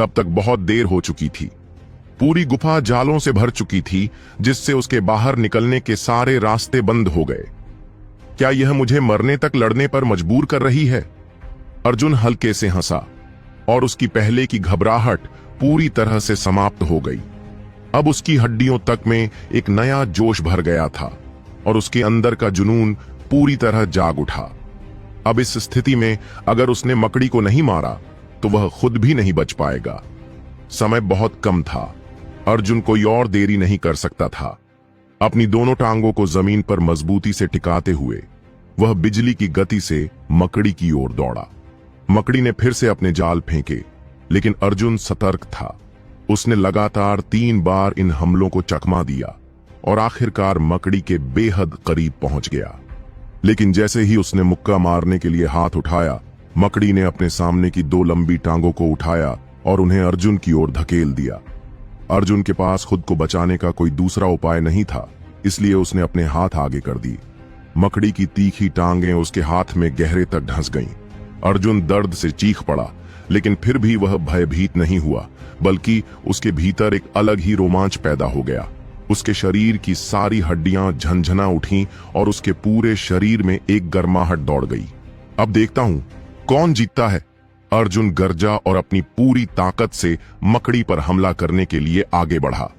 तब तक बहुत देर हो चुकी थी। पूरी गुफा जालों से भर चुकी थी, जिससे उसके बाहर निकलने के सारे रास्ते बंद हो गए। क्या यह मुझे मरने तक लड़ने पर मजबूर कर रही है? अर्जुन हल्के से हंसा और उसकी पहले की घबराहट पूरी तरह से समाप्त हो गई। अब उसकी हड्डियों तक में एक नया जोश भर गया था और उसके अंदर का जुनून पूरी तरह जाग उठा। अब इस स्थिति में अगर उसने मकड़ी को नहीं मारा तो वह खुद भी नहीं बच पाएगा। समय बहुत कम था। अर्जुन कोई और देरी नहीं कर सकता था। अपनी दोनों टांगों को जमीन पर मजबूती से टिकाते हुए वह बिजली की गति से मकड़ी की ओर दौड़ा। मकड़ी ने फिर से अपने जाल फेंके, लेकिन अर्जुन सतर्क था। उसने लगातार 3 बार इन हमलों को चकमा दिया और आखिरकार मकड़ी के बेहद करीब पहुंच गया। लेकिन जैसे ही उसने मुक्का मारने के लिए हाथ उठाया, मकड़ी ने अपने सामने की 2 लंबी टांगों को उठाया और उन्हें अर्जुन की ओर धकेल दिया। अर्जुन के पास खुद को बचाने का कोई दूसरा उपाय नहीं था, इसलिए उसने अपने हाथ आगे कर दी। मकड़ी की तीखी टांगें उसके हाथ में गहरे तक धंस गईं। अर्जुन दर्द से चीख पड़ा, लेकिन फिर भी वह भयभीत नहीं हुआ, बल्कि उसके भीतर एक अलग ही रोमांच पैदा हो गया। उसके शरीर की सारी हड्डियां झंझना उठीं और उसके पूरे शरीर में एक गर्माहट दौड़ गई। अब देखता हूं कौन जीतता है। अर्जुन गरजा और अपनी पूरी ताकत से मकड़ी पर हमला करने के लिए आगे बढ़ा।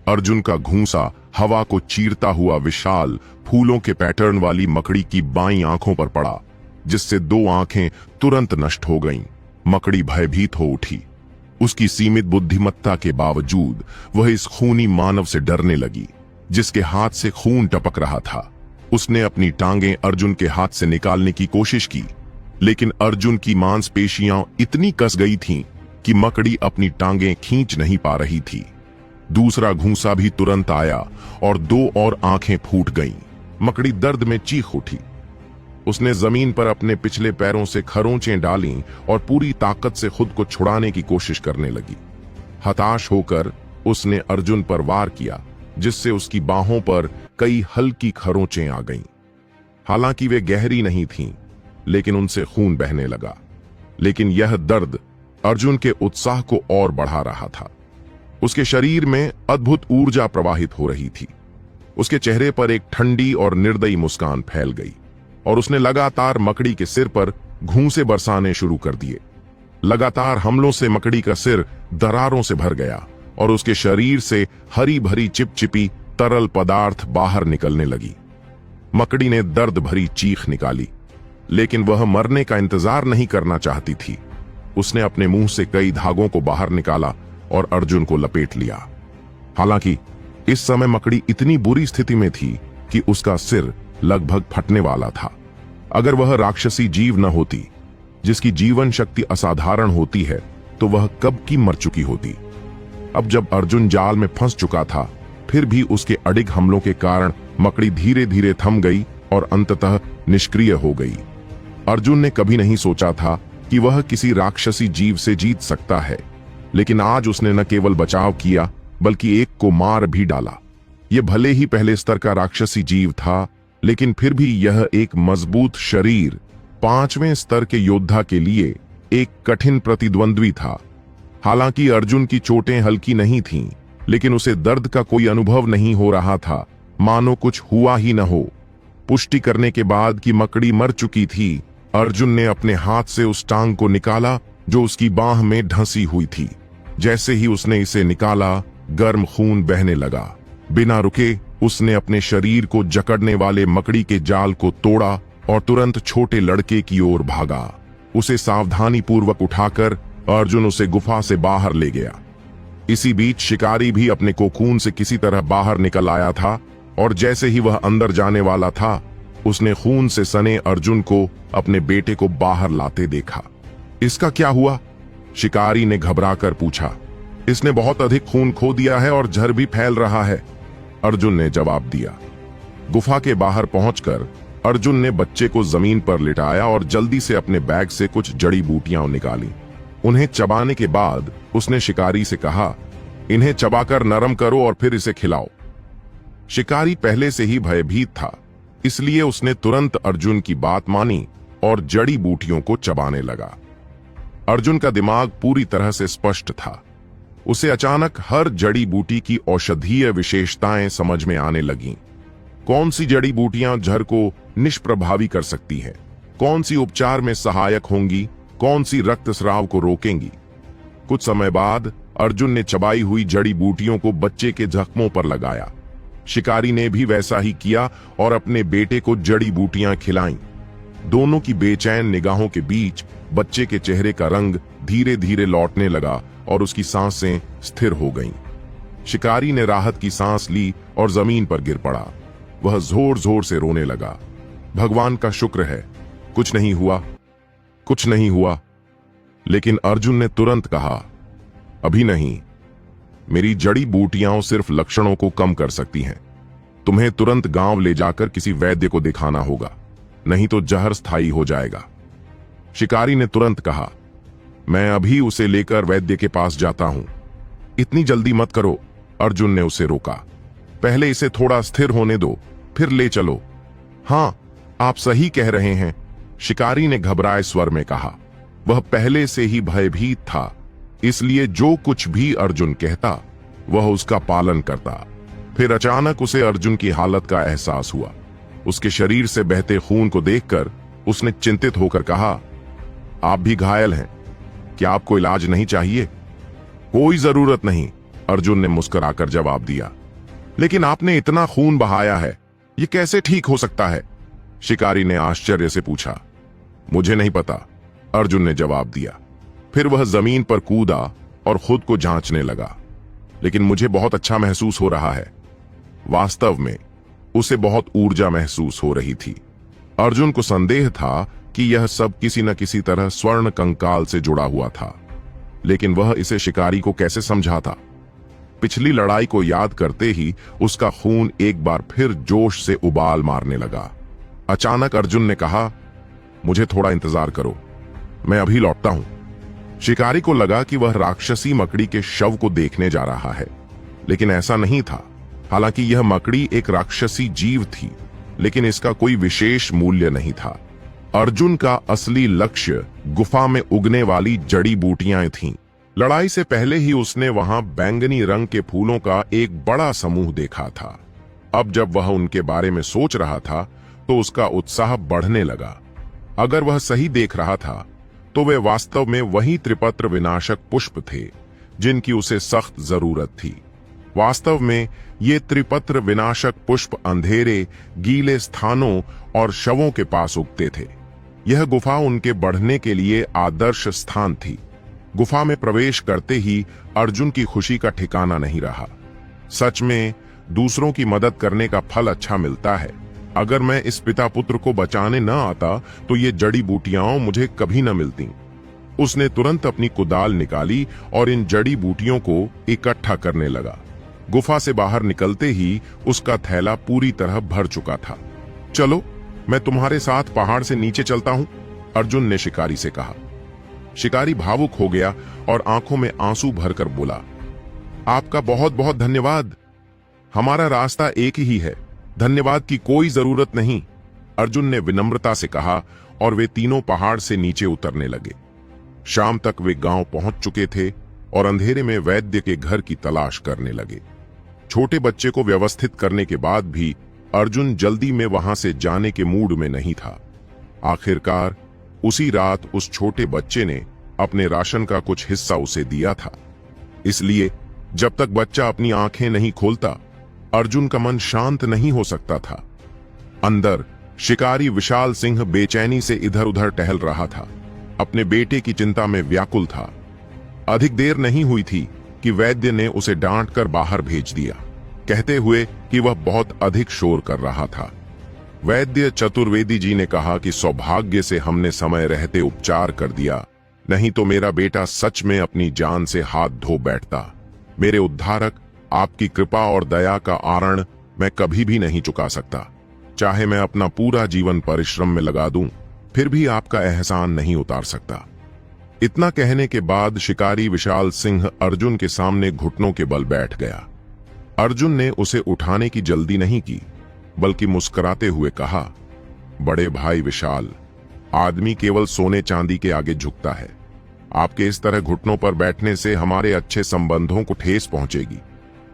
अर्जुन का घूंसा हवा को चीरता हुआ विशाल फूलों के पैटर्न वाली मकड़ी की बाईं आंखों पर पड़ा, जिससे 2 आंखें तुरंत नष्ट हो गईं। मकड़ी भयभीत हो उठी। उसकी सीमित बुद्धिमत्ता के बावजूद वह इस खूनी मानव से डरने लगी, जिसके हाथ से खून टपक रहा था। उसने अपनी टांगें अर्जुन के हाथ से निकालने की कोशिश की, लेकिन अर्जुन की मांसपेशियां इतनी कस गई थीं कि मकड़ी अपनी टांगें खींच नहीं पा रही थी। दूसरा घूंसा भी तुरंत आया और 2 और आंखें फूट गईं। मकड़ी दर्द में चीख उठी। उसने जमीन पर अपने पिछले पैरों से खरोंचें डालीं और पूरी ताकत से खुद को छुड़ाने की कोशिश करने लगी। हताश होकर उसने अर्जुन पर वार किया, जिससे उसकी बाहों पर कई हल्की खरोंचें आ गईं। हालांकि वे गहरी नहीं थीं, लेकिन उनसे खून बहने लगा। लेकिन यह दर्द अर्जुन के उत्साह को और बढ़ा रहा था। उसके शरीर में अद्भुत ऊर्जा प्रवाहित हो रही थी। उसके चेहरे पर एक ठंडी और निर्दयी मुस्कान फैल गई और उसने लगातार मकड़ी के सिर पर घूंसे बरसाने शुरू कर दिए। लगातार हमलों से मकड़ी का सिर दरारों से भर गया और उसके शरीर से हरी भरी चिपचिपी तरल पदार्थ बाहर निकलने लगी। मकड़ी ने दर्द भरी चीख निकाली, लेकिन वह मरने का इंतजार नहीं करना चाहती थी। उसने अपने मुंह से कई धागों को बाहर निकाला और अर्जुन को लपेट लिया। हालांकि इस समय मकड़ी इतनी बुरी स्थिति में थी कि उसका सिर लगभग फटने वाला था। अगर वह राक्षसी जीव न होती, जिसकी जीवन शक्ति असाधारण होती है, तो वह कब की मर चुकी होती। अब जब अर्जुन जाल में फंस चुका था, फिर भी उसके अडिग हमलों के कारण मकड़ी धीरे धीरे थम गई और अंततः निष्क्रिय हो गई। अर्जुन ने कभी नहीं सोचा था कि वह किसी राक्षसी जीव से जीत सकता है, लेकिन आज उसने न केवल बचाव किया, बल्कि एक को मार भी डाला। यह भले ही पहले स्तर का राक्षसी जीव था, लेकिन फिर भी यह एक मजबूत शरीर 5वें स्तर के योद्धा के लिए एक कठिन प्रतिद्वंद्वी था। हालांकि अर्जुन की चोटें हल्की नहीं थीं, लेकिन उसे दर्द का कोई अनुभव नहीं हो रहा था, मानो कुछ हुआ ही न हो। पुष्टि करने के बाद कि मकड़ी मर चुकी थी, अर्जुन ने अपने हाथ से उस टांग को निकाला जो उसकी बाह में ढंसी हुई थी। जैसे ही उसने इसे निकाला, गर्म खून बहने लगा। बिना रुके उसने अपने शरीर को जकड़ने वाले मकड़ी के जाल को तोड़ा और तुरंत छोटे लड़के की ओर भागा। उसे सावधानी पूर्वक उठाकर अर्जुन उसे गुफा से बाहर ले गया। इसी बीच शिकारी भी अपने कोकून से किसी तरह बाहर निकल आया था और जैसे ही वह अंदर जाने वाला था, उसने खून से सने अर्जुन को अपने बेटे को बाहर लाते देखा। इसका क्या हुआ? शिकारी ने घबराकर पूछा। इसने बहुत अधिक खून खो दिया है और जहर भी फैल रहा है, अर्जुन ने जवाब दिया। गुफा के बाहर पहुंचकर अर्जुन ने बच्चे को जमीन पर लिटाया और जल्दी से अपने बैग से कुछ जड़ी बूटियां निकाली। उन्हें चबाने के बाद उसने शिकारी से कहा, इन्हें चबाकर नरम करो और फिर इसे खिलाओ। शिकारी पहले से ही भयभीत था, इसलिए उसने तुरंत अर्जुन की बात मानी और जड़ी बूटियों को चबाने लगा। अर्जुन का दिमाग पूरी तरह से स्पष्ट था। उसे अचानक हर जड़ी बूटी की औषधीय विशेषताएं समझ में आने लगीं। कौन सी जड़ी बूटियां जहर को निष्प्रभावी कर सकती हैं, कौन सी उपचार में सहायक होंगी, कौन सी रक्तस्राव को रोकेंगी। कुछ समय बाद अर्जुन ने चबाई हुई जड़ी बूटियों को बच्चे के जख्मों पर लगाया। शिकारी ने भी वैसा ही किया और अपने बेटे को जड़ी बूटियां खिलाईं। दोनों की बेचैन निगाहों के बीच बच्चे के चेहरे का रंग धीरे धीरे लौटने लगा और उसकी सांसें स्थिर हो गईं। शिकारी ने राहत की सांस ली और जमीन पर गिर पड़ा। वह जोर जोर से रोने लगा। भगवान का शुक्र है, कुछ नहीं हुआ, कुछ नहीं हुआ। लेकिन अर्जुन ने तुरंत कहा, अभी नहीं, मेरी जड़ी बूटियां सिर्फ लक्षणों को कम कर सकती हैं। तुम्हें तुरंत गांव ले जाकर किसी वैद्य को दिखाना होगा, नहीं तो जहर स्थायी हो जाएगा। शिकारी ने तुरंत कहा, मैं अभी उसे लेकर वैद्य के पास जाता हूं। इतनी जल्दी मत करो, अर्जुन ने उसे रोका। पहले इसे थोड़ा स्थिर होने दो, फिर ले चलो। हां, आप सही कह रहे हैं, शिकारी ने घबराए स्वर में कहा। वह पहले से ही भयभीत था, इसलिए जो कुछ भी अर्जुन कहता वह उसका पालन करता। फिर अचानक उसे अर्जुन की हालत का एहसास हुआ। उसके शरीर से बहते खून को देखकर उसने चिंतित होकर कहा, आप भी घायल हैं, क्या आपको इलाज नहीं चाहिए? कोई जरूरत नहीं, अर्जुन ने मुस्कुराकर जवाब दिया। लेकिन आपने इतना खून बहाया है, यह कैसे ठीक हो सकता है? शिकारी ने आश्चर्य से पूछा। मुझे नहीं पता, अर्जुन ने जवाब दिया। फिर वह जमीन पर कूदा और खुद को जांचने लगा। लेकिन मुझे बहुत अच्छा महसूस हो रहा है। वास्तव में उसे बहुत ऊर्जा महसूस हो रही थी। अर्जुन को संदेह था कि यह सब किसी न किसी तरह स्वर्ण कंकाल से जुड़ा हुआ था, लेकिन वह इसे शिकारी को कैसे समझाता? पिछली लड़ाई को याद करते ही उसका खून एक बार फिर जोश से उबाल मारने लगा। अचानक अर्जुन ने कहा, मुझे थोड़ा इंतजार करो, मैं अभी लौटता हूं। शिकारी को लगा कि वह राक्षसी मकड़ी के शव को देखने जा रहा है, लेकिन ऐसा नहीं था। हालांकि यह मकड़ी एक राक्षसी जीव थी, लेकिन इसका कोई विशेष मूल्य नहीं था। अर्जुन का असली लक्ष्य गुफा में उगने वाली जड़ी बूटियां थीं। लड़ाई से पहले ही उसने वहां बैंगनी रंग के फूलों का एक बड़ा समूह देखा था। अब जब वह उनके बारे में सोच रहा था तो उसका उत्साह बढ़ने लगा। अगर वह सही देख रहा था तो वे वास्तव में वही त्रिपत्र विनाशक पुष्प थे जिनकी उसे सख्त जरूरत थी। वास्तव में ये त्रिपत्र विनाशक पुष्प अंधेरे, गीले स्थानों और शवों के पास उगते थे। यह गुफा उनके बढ़ने के लिए आदर्श स्थान थी। गुफा में प्रवेश करते ही अर्जुन की खुशी का ठिकाना नहीं रहा। सच में दूसरों की मदद करने का फल अच्छा मिलता है। अगर मैं इस पिता पुत्र को बचाने न आता तो ये जड़ी बूटियां मुझे कभी न मिलती। उसने तुरंत अपनी कुदाल निकाली और इन जड़ी बूटियों को इकट्ठा करने लगा। गुफा से बाहर निकलते ही उसका थैला पूरी तरह भर चुका था। चलो, मैं तुम्हारे साथ पहाड़ से नीचे चलता हूं, अर्जुन ने शिकारी से कहा। शिकारी भावुक हो गया और आंखों में आंसू भरकर बोला, आपका बहुत बहुत धन्यवाद। हमारा रास्ता एक ही है, धन्यवाद की कोई जरूरत नहीं, अर्जुन ने विनम्रता से कहा और वे तीनों पहाड़ से नीचे उतरने लगे। शाम तक वे गांव पहुंच चुके थे और अंधेरे में वैद्य के घर की तलाश करने लगे। छोटे बच्चे को व्यवस्थित करने के बाद भी अर्जुन जल्दी में वहां से जाने के मूड में नहीं था। आखिरकार उसी रात उस छोटे बच्चे ने अपने राशन का कुछ हिस्सा उसे दिया था। इसलिए जब तक बच्चा अपनी आंखें नहीं खोलता, अर्जुन का मन शांत नहीं हो सकता था। अंदर शिकारी विशाल सिंह बेचैनी से इधर उधर टहल रहा था, अपने बेटे की चिंता में व्याकुल था। अधिक देर नहीं हुई थी कि वैद्य ने उसे डांटकर बाहर भेज दिया, कहते हुए कि वह बहुत अधिक शोर कर रहा था। वैद्य चतुर्वेदी जी ने कहा कि सौभाग्य से हमने समय रहते उपचार कर दिया, नहीं तो मेरा बेटा सच में अपनी जान से हाथ धो बैठता। मेरे उद्धारक, आपकी कृपा और दया का आरण मैं कभी भी नहीं चुका सकता। चाहे मैं अपना पूरा जीवन परिश्रम में लगा दूं, फिर भी आपका एहसान नहीं उतार सकता। इतना कहने के बाद शिकारी विशाल सिंह अर्जुन के सामने घुटनों के बल बैठ गया। अर्जुन ने उसे उठाने की जल्दी नहीं की, बल्कि मुस्कुराते हुए कहा, बड़े भाई विशाल, आदमी केवल सोने चांदी के आगे झुकता है, आपके इस तरह घुटनों पर बैठने से हमारे अच्छे संबंधों को ठेस पहुंचेगी।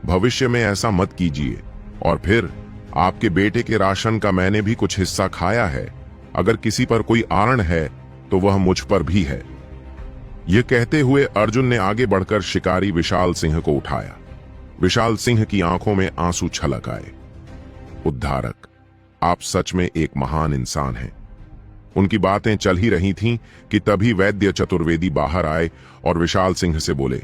भविष्य में ऐसा मत कीजिए। और फिर आपके बेटे के राशन का मैंने भी कुछ हिस्सा खाया है। अगर किसी पर कोई आरण है तो वह मुझ पर भी है। यह कहते हुए अर्जुन ने आगे बढ़कर शिकारी विशाल सिंह को उठाया। विशाल सिंह की आंखों में आंसू छलक आए। उद्धारक, आप सच में एक महान इंसान हैं। उनकी बातें चल ही रही थीं कि तभी वैद्य चतुर्वेदी बाहर आए और विशाल सिंह से बोले,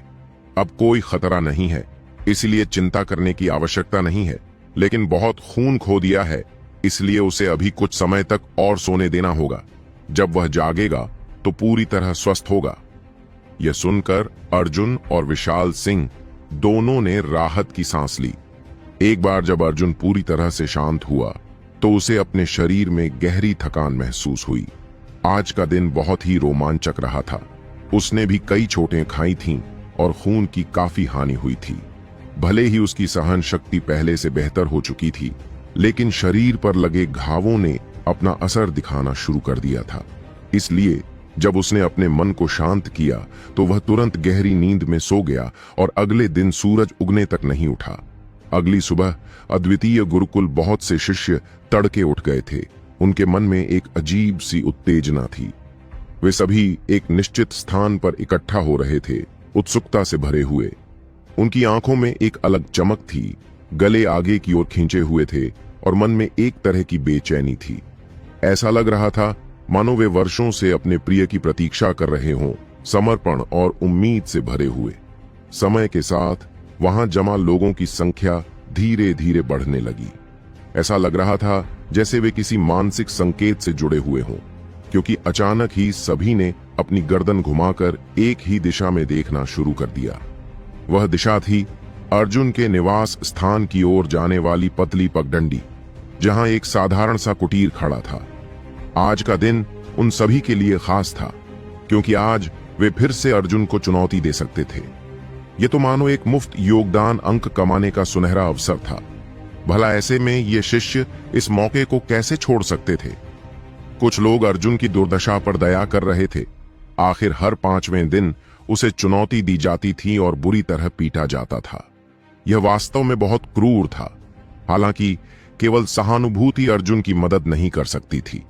अब कोई खतरा नहीं है, इसलिए चिंता करने की आवश्यकता नहीं है, लेकिन बहुत खून खो दिया है, इसलिए उसे अभी कुछ समय तक और सोने देना होगा। जब वह जागेगा तो पूरी तरह स्वस्थ होगा। यह सुनकर अर्जुन और विशाल सिंह दोनों ने राहत की सांस ली। एक बार जब अर्जुन पूरी तरह से शांत हुआ तो उसे अपने शरीर में गहरी थकान महसूस हुई। आज का दिन बहुत ही रोमांचक रहा था। उसने भी कई चोटें खाई थीं और खून की काफी हानि हुई थी। भले ही उसकी सहन शक्ति पहले से बेहतर हो चुकी थी, लेकिन शरीर पर लगे घावों ने अपना असर दिखाना शुरू कर दिया था। इसलिए जब उसने अपने मन को शांत किया तो वह तुरंत गहरी नींद में सो गया और अगले दिन सूरज उगने तक नहीं उठा। अगली सुबह अद्वितीय गुरुकुल बहुत से शिष्य तड़के उठ गए थे। उनके मन में एक अजीब सी उत्तेजना थी। वे सभी एक निश्चित स्थान पर इकट्ठा हो रहे थे, उत्सुकता से भरे हुए। उनकी आंखों में एक अलग चमक थी, गले आगे की ओर खींचे हुए थे और मन में एक तरह की बेचैनी थी। ऐसा लग रहा था मानो वे वर्षों से अपने प्रिय की प्रतीक्षा कर रहे हों, समर्पण और उम्मीद से भरे हुए। समय के साथ वहां जमा लोगों की संख्या धीरे धीरे बढ़ने लगी। ऐसा लग रहा था जैसे वे किसी मानसिक संकेत से जुड़े हुए हों, क्योंकि अचानक ही सभी ने अपनी गर्दन घुमाकर एक ही दिशा में देखना शुरू कर दिया। वह दिशा थी अर्जुन के निवास स्थान की ओर जाने वाली पतली पगडंडी, जहां एक साधारण सा कुटीर खड़ा था। आज का दिन उन सभी के लिए खास था, क्योंकि आज वे फिर से अर्जुन को चुनौती दे सकते थे। ये तो मानो एक मुफ्त योगदान अंक कमाने का सुनहरा अवसर था। भला ऐसे में ये शिष्य इस मौके को कैसे छोड़ सकते थे? कुछ लोग अर्जुन की दुर्दशा पर दया कर रहे थे। आखिर हर 5वें दिन उसे चुनौती दी जाती थी और बुरी तरह पीटा जाता था। यह वास्तव में बहुत क्रूर था। हालांकि केवल सहानुभूति अर्जुन की मदद नहीं कर सकती थी।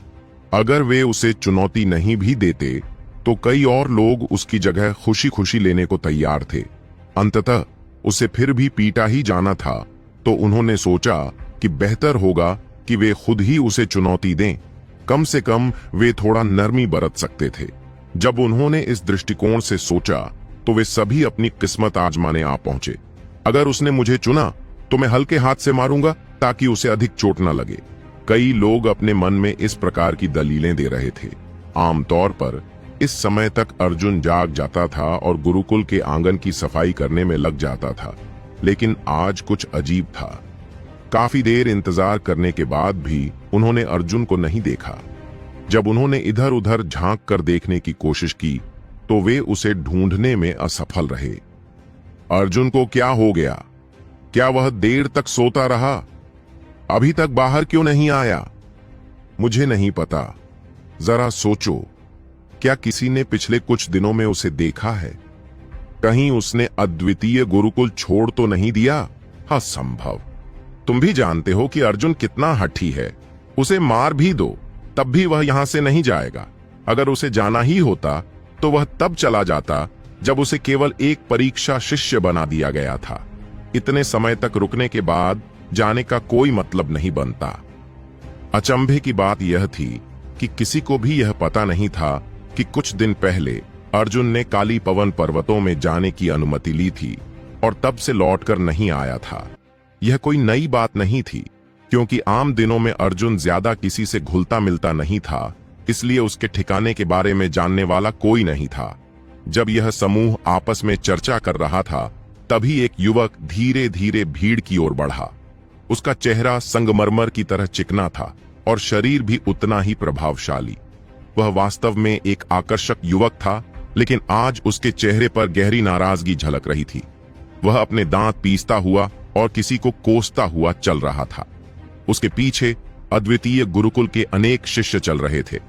अगर वे उसे चुनौती नहीं भी देते तो कई और लोग उसकी जगह खुशी खुशी लेने को तैयार थे। अंततः उसे फिर भी पीटा ही जाना था, तो उन्होंने सोचा कि बेहतर होगा कि वे खुद ही उसे चुनौती दें। कम से कम वे थोड़ा नरमी बरत सकते थे। जब उन्होंने इस दृष्टिकोण से सोचा तो वे सभी अपनी किस्मत आजमाने आ पहुंचे। अगर उसने मुझे चुना तो मैं हल्के हाथ से मारूंगा ताकि उसे अधिक चोट न लगे। कई लोग अपने मन में इस प्रकार की दलीलें दे रहे थे। आमतौर पर इस समय तक अर्जुन जाग जाता था और गुरुकुल के आंगन की सफाई करने में लग जाता था, लेकिन आज कुछ अजीब था। काफी देर इंतजार करने के बाद भी उन्होंने अर्जुन को नहीं देखा। जब उन्होंने इधर उधर झांक कर देखने की कोशिश की तो वे उसे ढूंढने में असफल रहे। अर्जुन को क्या हो गया? क्या वह देर तक सोता रहा? अभी तक बाहर क्यों नहीं आया? मुझे नहीं पता। जरा सोचो, क्या किसी ने पिछले कुछ दिनों में उसे देखा है? कहीं उसने अद्वितीय गुरुकुल छोड़ तो नहीं दिया? असंभव। तुम भी जानते हो कि अर्जुन कितना हठी है। उसे मार भी दो तब भी वह यहां से नहीं जाएगा। अगर उसे जाना ही होता तो वह तब चला जाता जब उसे केवल एक परीक्षा शिष्य बना दिया गया था। इतने समय तक रुकने के बाद जाने का कोई मतलब नहीं बनता। अचंभे की बात यह थी कि किसी को भी यह पता नहीं था कि कुछ दिन पहले अर्जुन ने काली पवन पर्वतों में जाने की अनुमति ली थी और तब से लौटकर नहीं आया था। यह कोई नई बात नहीं थी, क्योंकि आम दिनों में अर्जुन ज्यादा किसी से घुलता मिलता नहीं था, इसलिए उसके ठिकाने के बारे में जानने वाला कोई नहीं था। जब यह समूह आपस में चर्चा कर रहा था तभी एक युवक धीरे धीरे भीड़ की ओर बढ़ा। उसका चेहरा संगमरमर की तरह चिकना था और शरीर भी उतना ही प्रभावशाली। वह वास्तव में एक आकर्षक युवक था, लेकिन आज उसके चेहरे पर गहरी नाराजगी झलक रही थी। वह अपने दांत पीसता हुआ और किसी को कोसता हुआ चल रहा था। उसके पीछे अद्वितीय गुरुकुल के अनेक शिष्य चल रहे थे।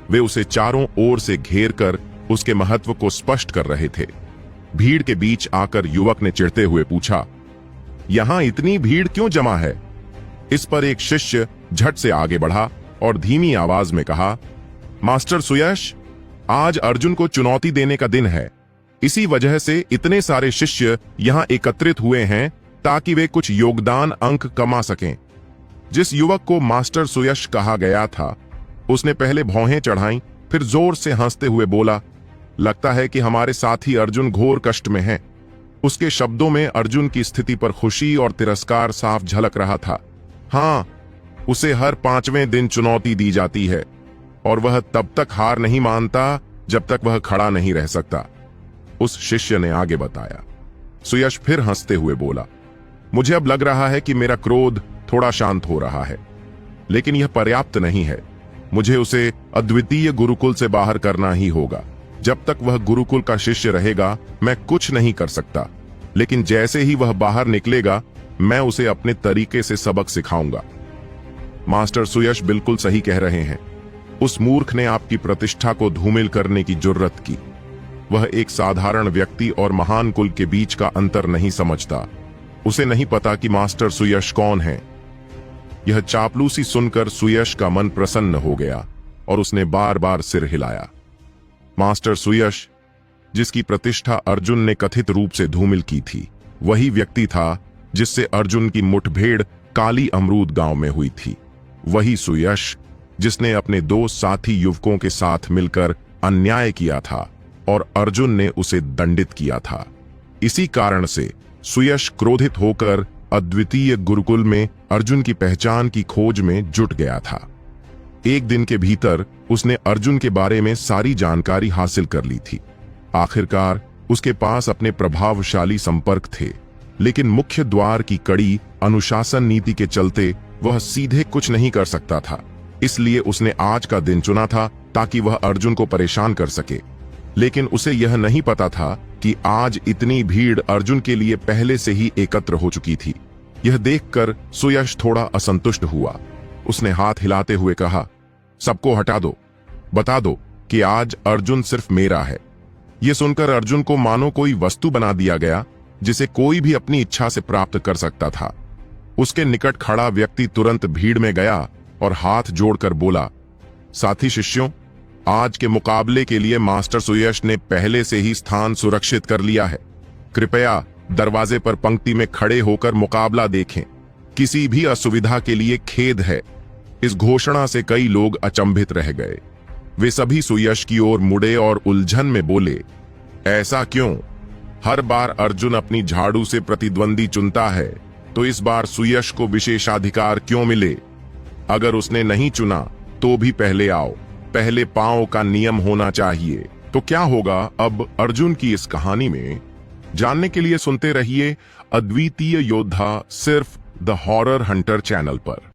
वे उसे चारों ओर से घेर कर उसके महत्व को स्पष्ट कर रहे थे। भीड़ के बीच आकर युवक ने चिढ़ते हुए पूछा, यहां इतनी भीड़ क्यों जमा है? इस पर एक शिष्य झट से आगे बढ़ा और धीमी आवाज में कहा, मास्टर सुयश, आज अर्जुन को चुनौती देने का दिन है। इसी वजह से इतने सारे शिष्य यहां एकत्रित हुए हैं ताकि वे कुछ योगदान अंक कमा सकें। जिस युवक को मास्टर सुयश कहा गया था, उसने पहले भौहें चढ़ाईं, फिर जोर से हंसते हुए बोला, लगता है कि हमारे साथी अर्जुन घोर कष्ट में हैं। उसके शब्दों में अर्जुन की स्थिति पर खुशी और तिरस्कार साफ झलक रहा था। हां, उसे हर 5वें दिन चुनौती दी जाती है और वह तब तक हार नहीं मानता जब तक वह खड़ा नहीं रह सकता, उस शिष्य ने आगे बताया। सुयश फिर हंसते हुए बोला, मुझे अब लग रहा है कि मेरा क्रोध थोड़ा शांत हो रहा है, लेकिन यह पर्याप्त नहीं है। मुझे उसे अद्वितीय गुरुकुल से बाहर करना ही होगा। जब तक वह गुरुकुल का शिष्य रहेगा, मैं कुछ नहीं कर सकता, लेकिन जैसे ही वह बाहर निकलेगा, मैं उसे अपने तरीके से सबक सिखाऊंगा। मास्टर सुयश बिल्कुल सही कह रहे हैं। उस मूर्ख ने आपकी प्रतिष्ठा को धूमिल करने की जुर्रत की। वह एक साधारण व्यक्ति और महान कुल के बीच का अंतर नहीं समझता। उसे नहीं पता कि मास्टर सुयश कौन है। यह चापलूसी सुनकर सुयश का मन प्रसन्न हो गया और उसने बार बार सिर हिलाया। मास्टर सुयश, जिसकी प्रतिष्ठा अर्जुन ने कथित रूप से धूमिल की थी, वही व्यक्ति था जिससे अर्जुन की मुठभेड़ काली अमरूद गांव में हुई थी। वही सुयश जिसने अपने 2 साथी युवकों के साथ मिलकर अन्याय किया था और अर्जुन ने उसे दंडित किया था। इसी कारण से सुयश क्रोधित होकर अद्वितीय गुरुकुल में अर्जुन की पहचान की खोज में जुट गया था। एक दिन के भीतर उसने अर्जुन के बारे में सारी जानकारी हासिल कर ली थी। आखिरकार उसके पास अपने प्रभावशाली संपर्क थे, लेकिन मुख्य द्वार की कड़ी अनुशासन नीति के चलते वह सीधे कुछ नहीं कर सकता था। इसलिए उसने आज का दिन चुना था ताकि वह अर्जुन को परेशान कर सके। लेकिन उसे यह नहीं पता था कि आज इतनी भीड़ अर्जुन के लिए पहले से ही एकत्र हो चुकी थी। यह देखकर सुयश थोड़ा असंतुष्ट हुआ। उसने हाथ हिलाते हुए कहा, सबको हटा दो, बता दो कि आज अर्जुन सिर्फ मेरा है। यह सुनकर अर्जुन को मानो कोई वस्तु बना दिया गया जिसे कोई भी अपनी इच्छा से प्राप्त कर सकता था। उसके निकट खड़ा व्यक्ति तुरंत भीड़ में गया और हाथ जोड़कर बोला, साथी शिष्यों, आज के मुकाबले के लिए मास्टर सुयश ने पहले से ही स्थान सुरक्षित कर लिया है। कृपया दरवाजे पर पंक्ति में खड़े होकर मुकाबला देखें। किसी भी असुविधा के लिए खेद है। इस घोषणा से कई लोग अचंभित रह गए। वे सभी सुयश की ओर मुड़े और उलझन में बोले, ऐसा क्यों? हर बार अर्जुन अपनी झाड़ू से प्रतिद्वंदी चुनता है, तो इस बार सुयश को विशेषाधिकार क्यों मिले? अगर उसने नहीं चुना तो भी पहले आओ, पहले पांव का नियम होना चाहिए। तो क्या होगा अब अर्जुन की इस कहानी में, जानने के लिए सुनते रहिए अद्वितीय योद्धा सिर्फ द हॉरर हंटर चैनल पर।